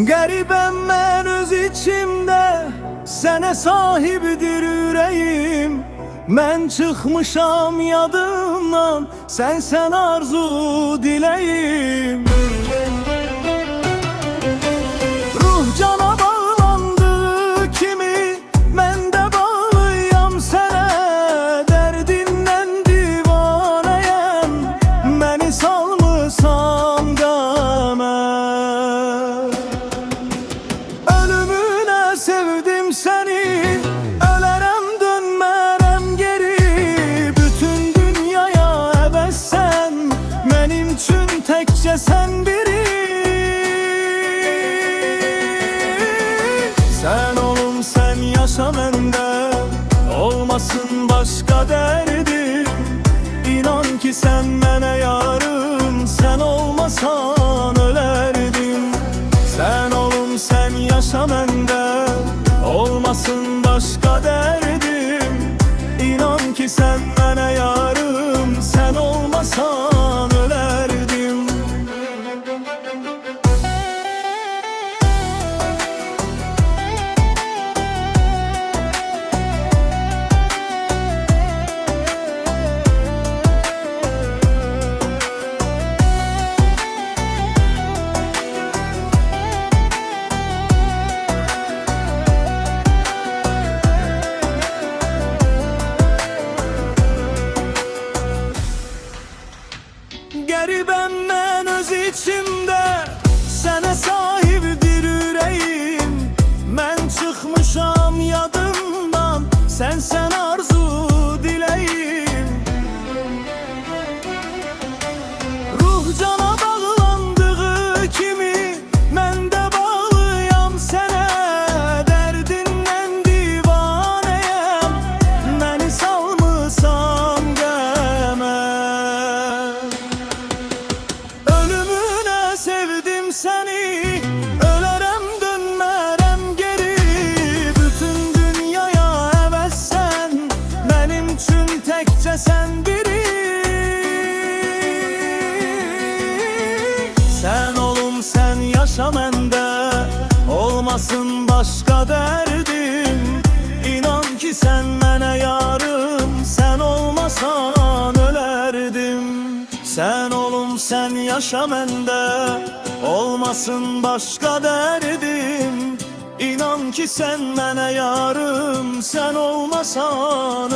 Garibem ben öz içimde, sene sahibdir yüreğim. Ben çıkmışam yadımdan, sen arzu dileyim. Ruh cana bağlandı kimi, ben de bağlıyam sene. Derdinden divaneyem, beni salmışsan game. Ölümüne sevdim seni, ölerem dönmerem geri. Bütün dünyaya hevessen, benim için tekçe sen biri. Sen olum sen yaşa mende, olmasın başka derdim. İnan ki sen mene yarım, sen olmasan ölerdim. Sen olum sen yaşa mende, olmasın başka derdim. İnan ki sen mene yarım, sen olmasan ölerdim. Garibem ben öz içimde, sene sahibdir yüreğim. Ben çıkmışam yadımdan, sen arzu dileyim. Ruh cana bağlandığı kimi, ben de bağlıyam sene. Derdinden divaneyem, beni salmışsan game. Ölümüne sevdim seni, ölerem dönmerem geri. Bütün dünyaya hevessen, benim için tekçe sen biri. Sen olum sen yaşa mende, olmasın başka derdim. İnan ki sen mene yarım, sen olmasan ölerdim. Sen olum sen yaşa mende, olmasın başka derdim. İnan ki sen mene yarım, sen olmasan